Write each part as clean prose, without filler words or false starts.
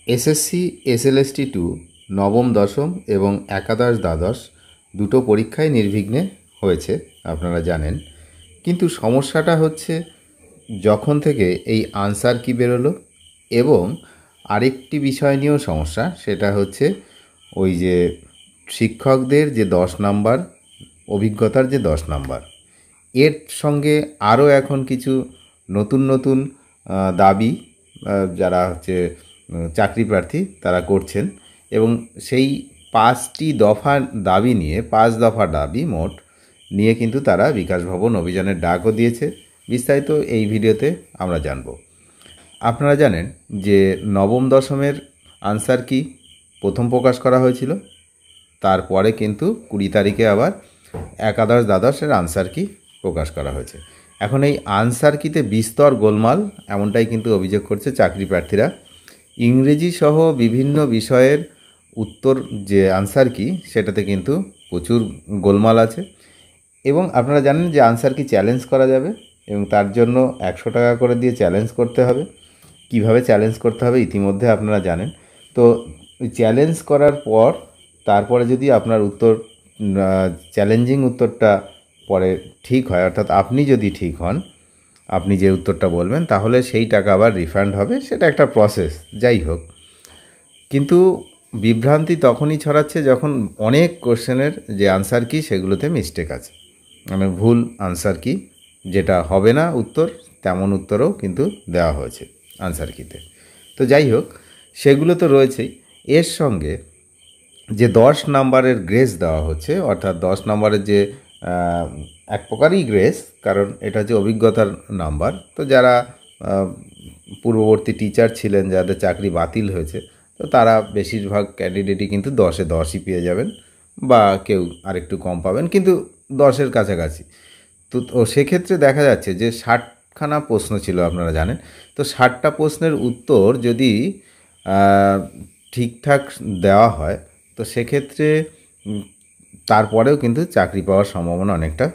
SSC SLST 2 নবম দশম এবং একাদশ দ্বাদশ দুটো পরীক্ষায় নির্বিঘ্নে হয়েছে, আপনারা জানেন। কিন্তু সমস্যাটা হচ্ছে যখন থেকে এই আনসার কি বেরোলো, এবং আরেকটি বিষয় নিয়েও সমস্যা, সেটা হচ্ছে ওই যে শিক্ষকদের যে 10 নাম্বার অভিজ্ঞতার যে 10 নাম্বার, এর সঙ্গে আরও এখন কিছু নতুন নতুন দাবি যারা হচ্ছে চাকরি প্রার্থী তারা করছেন, এবং সেই 5টি দফা দাবি নিয়ে 5 দফা দাবি মোট নিয়ে কিন্তু তারা বিকাশ ভবন অভিযানের ডাকও দিয়েছে। বিস্তারিত এই ভিডিওতে আমরা জানব। আপনারা জানেন যে নবম দশমের আনসার কি প্রথম প্রকাশ করা হয়েছিল, তারপরে কিন্তু 20 তারিখে আবার একাদশ দ্বাদশের আনসার কি প্রকাশ করা হয়েছে। এখন এই আনসার কিতে বিস্তর গোলমাল, এমনটাই কিন্তু অভিযোগ করছে চাকরি প্রার্থীরা। ইংরেজি সহ বিভিন্ন বিষয়ের উত্তর যে আনসার কি, সেটাতে কিন্তু প্রচুর গোলমাল আছে। এবং আপনারা জানেন যে আনসার কি চ্যালেঞ্জ করা যাবে, এবং তার জন্য 100 টাকা করে দিয়ে চ্যালেঞ্জ করতে হবে। কিভাবে চ্যালেঞ্জ করতে হবে ইতিমধ্যে আপনারা জানেন। তো চ্যালেঞ্জ করার পর তারপরে যদি আপনার উত্তর চ্যালেঞ্জিং উত্তরটা পরে ঠিক হয়, অর্থাৎ আপনি যদি ঠিক হন, আপনি যে উত্তরটা বলবেন, তাহলে সেই টাকা আবার রিফান্ড হবে। সেটা একটা প্রসেস, যাই হোক। কিন্তু বিভ্রান্তি তখনই ছড়াচ্ছে যখন অনেক কোশ্চেনের যে আনসার কি সেগুলোতে মিস্টেক আছে, মানে ভুল আনসার কি, যেটা হবে না উত্তর তেমন উত্তরও কিন্তু দেওয়া হয়েছে আনসার কিতে। তো যাই হোক, সেগুলো তো রয়েছেই। এর সঙ্গে যে 10 নাম্বারের গ্রেস দেওয়া হচ্ছে, অর্থাৎ 10 নাম্বারের যে এক প্রকারই গ্রেস, কারণ এটা হচ্ছে অভিজ্ঞতার নাম্বার। তো যারা পূর্ববর্তী টিচার ছিলেন, যাদের চাকরি বাতিল হয়েছে, তো তারা বেশিরভাগ ক্যান্ডিডেটই কিন্তু 10-এ 10ই পেয়ে যাবেন, বা কেউ আরেকটু কম পাবেন, কিন্তু 10-এর কাছাকাছি। তো সেক্ষেত্রে দেখা যাচ্ছে যে 60খানা প্রশ্ন ছিল, আপনারা জানেন। তো 60টা প্রশ্নের উত্তর যদি ঠিকঠাক দেওয়া হয়, তো সেক্ষেত্রে তারপরেও কিন্তু চাকরি পাওয়ার সম্ভাবনা অনেকটা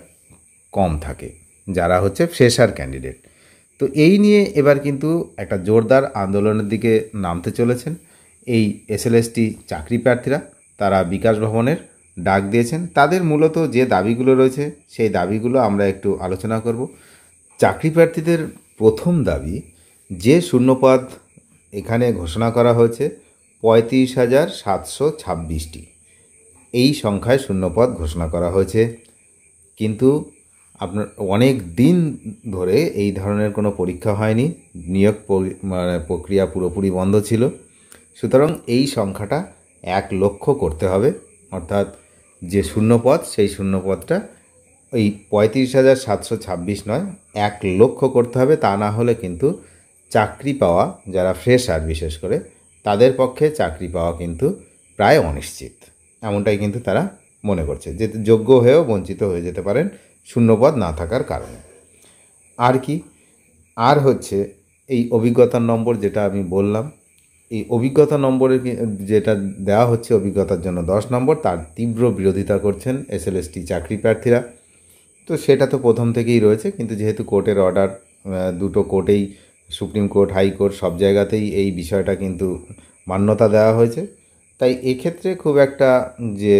কম থাকে যারা হচ্ছে ফ্রেশার ক্যান্ডিডেট। তো এই নিয়ে এবার কিন্তু একটা জোরদার আন্দোলনের দিকে নামতে চলেছেন এই এসএলএসটি চাকরি প্রার্থীরা। তারা বিকাশ ভবনের ডাক দিয়েছেন। তাদের মূলত যে দাবিগুলো রয়েছে সেই দাবিগুলো আমরা একটু আলোচনা করব। চাকরি প্রার্থীদের প্রথম দাবি, যে শূন্যপদ এখানে ঘোষণা করা হয়েছে 35,726টি, এই সংখ্যায় শূন্যপদ ঘোষণা করা হয়েছে। কিন্তু আপনার অনেক দিন ধরে এই ধরনের কোনো পরীক্ষা হয়নি, নিয়োগ প্রক্রিয়া পুরোপুরি বন্ধ ছিল। সুতরাং এই সংখ্যাটা 1 লক্ষ করতে হবে, অর্থাৎ যে শূন্যপদ সেই শূন্যপদটা ওই 35,726 নয়, 1 লক্ষ করতে হবে। তা না হলে কিন্তু চাকরি পাওয়া, যারা ফ্রেশার বিশেষ করে, তাদের পক্ষে চাকরি পাওয়া কিন্তু প্রায় অনিশ্চিত, এমনটাই কিন্তু তারা মনে করছে, যে যোগ্য হয়েও বঞ্চিত হয়ে যেতে পারেন শূন্যপদ না থাকার কারণে। আর কি, আর হচ্ছে এই অভিজ্ঞতার নম্বর, যেটা আমি বললাম, এই অভিজ্ঞতা নম্বরের যেটা দেওয়া হচ্ছে অভিজ্ঞতার জন্য 10 নম্বর, তার তীব্র বিরোধিতা করছেন এসএলএসটি চাকরি প্রার্থীরা। তো সেটা তো প্রথম থেকেই রয়েছে, কিন্তু যেহেতু কোর্টের অর্ডার, দুটো কোর্টেই, সুপ্রিম কোর্ট, হাইকোর্ট, সব জায়গাতেই এই বিষয়টা কিন্তু মান্যতা দেওয়া হয়েছে, তাই এক্ষেত্রে খুব একটা যে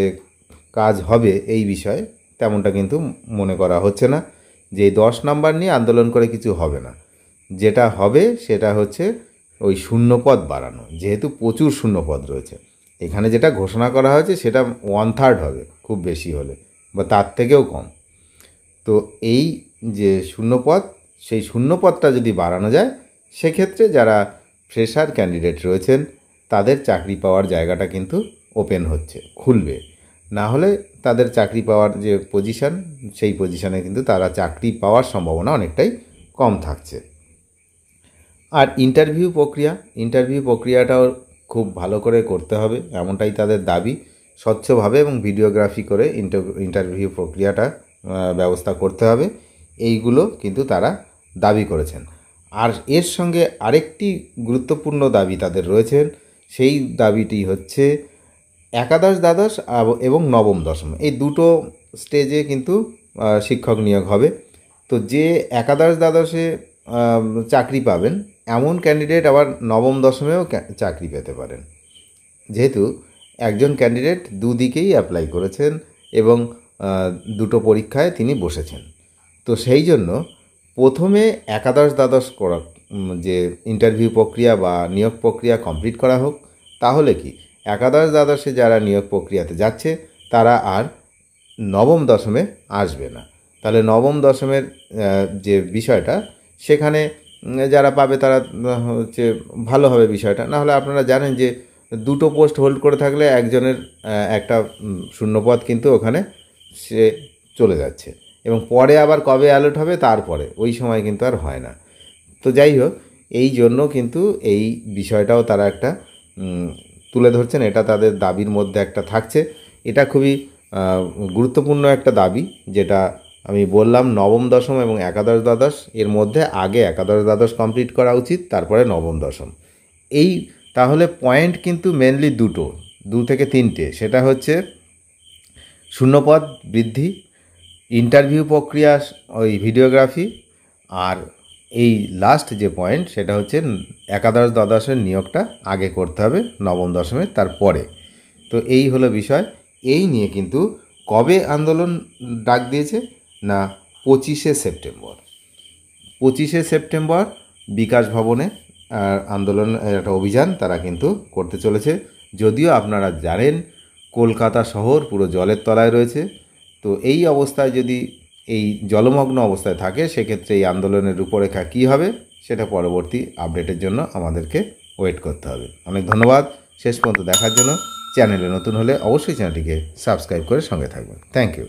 কাজ হবে এই বিষয়ে তেমনটা কিন্তু মনে করা হচ্ছে না, যে 10 নাম্বার নিয়ে আন্দোলন করে কিছু হবে না। যেটা হবে সেটা হচ্ছে ওই শূন্যপদ বাড়ানো, যেহেতু প্রচুর শূন্যপদ রয়েছে। এখানে যেটা ঘোষণা করা হয়েছে সেটা 1/3 হবে খুব বেশি হলে, বা তার থেকেও কম। তো এই যে শূন্যপদ, সেই শূন্যপদটা যদি বাড়ানো যায়, সেক্ষেত্রে যারা ফ্রেশার ক্যান্ডিডেট রয়েছেন তাদের চাকরি পাওয়ার জায়গাটা কিন্তু ওপেন হচ্ছে, খুলবে। না হলে তাদের চাকরি পাওয়ার যে পজিশান, সেই পজিশানে কিন্তু তারা চাকরি পাওয়ার সম্ভাবনা অনেকটাই কম থাকছে। আর ইন্টারভিউ প্রক্রিয়াটাও খুব ভালো করে করতে হবে, এমনটাই তাদের দাবি। স্বচ্ছভাবে এবং ভিডিওগ্রাফি করে ইন্টারভিউ প্রক্রিয়াটা ব্যবস্থা করতে হবে, এইগুলো কিন্তু তারা দাবি করেছেন। আর এর সঙ্গে আরেকটি গুরুত্বপূর্ণ দাবি তাদের রয়েছে, সেই দাবিটি হচ্ছে একাদশ দ্বাদশ এবং নবম দশম, এই দুটো স্টেজে কিন্তু শিক্ষক নিয়োগ হবে। তো যে একাদশ দ্বাদশে চাকরি পাবেন, এমন ক্যান্ডিডেট আবার নবম দশমেও চাকরি পেতে পারেন, যেহেতু একজন ক্যান্ডিডেট দুদিকেই অ্যাপ্লাই করেছেন এবং দুটো পরীক্ষায় তিনি বসেছেন। তো সেই জন্য প্রথমে একাদশ দ্বাদশ করা, যে ইন্টারভিউ প্রক্রিয়া বা নিয়োগ প্রক্রিয়া কমপ্লিট করা হোক, তাহলে কি একাদশ দ্বাদশে যারা নিয়োগ প্রক্রিয়াতে যাচ্ছে তারা আর নবম দশমে আসবে না। তাহলে নবম দশমের যে বিষয়টা, সেখানে যারা পাবে তারা হচ্ছে ভালো হবে বিষয়টা। না হলে আপনারা জানেন যে দুটো পোস্ট হোল্ড করে থাকলে একজনের একটা শূন্যপদ কিন্তু ওখানে সে চলে যাচ্ছে, এবং পরে আবার কবে অ্যালট হবে তারপরে, ওই সময় কিন্তু আর হয় না। তো যাই হোক, এই জন্য কিন্তু এই বিষয়টাও তারা একটা তুলে ধরছেন, এটা তাদের দাবির মধ্যে একটা থাকছে। এটা খুবই গুরুত্বপূর্ণ একটা দাবি, যেটা আমি বললাম নবম দশম এবং একাদশ দ্বাদশ এর মধ্যে আগে একাদশ দ্বাদশ কমপ্লিট করা উচিত, তারপরে নবম দশম। এই তাহলে পয়েন্ট কিন্তু মেনলি দু থেকে তিনটে, সেটা হচ্ছে শূন্যপদ বৃদ্ধি, ইন্টারভিউ প্রক্রিয়া, ওই ভিডিওগ্রাফি, আর এই লাস্ট যে পয়েন্ট সেটা হচ্ছে একাদশ দ্বাদশের নিয়োগটা আগে করতে হবে নবম দশমের তারপরে। তো এই হলো বিষয়। এই নিয়ে কিন্তু কবে আন্দোলন ডাক দিয়েছে না 25শে সেপ্টেম্বর। 25শে সেপ্টেম্বর বিকাশ ভবনে আন্দোলন, একটা অভিযান তারা কিন্তু করতে চলেছে। যদিও আপনারা জানেন কলকাতা শহর পুরো জলের তলায় রয়েছে, তো এই অবস্থায় যদি এই জলমগ্ন অবস্থায় থাকে, সেক্ষেত্রে এই আন্দোলনের রূপরেখা কী হবে সেটা পরবর্তী আপডেটের জন্য আমাদেরকে ওয়েট করতে হবে। অনেক ধন্যবাদ শেষ পর্যন্ত দেখার জন্য। চ্যানেলে নতুন হলে অবশ্যই চ্যানেলটিকে সাবস্ক্রাইব করে সঙ্গে থাকবেন। Thank you.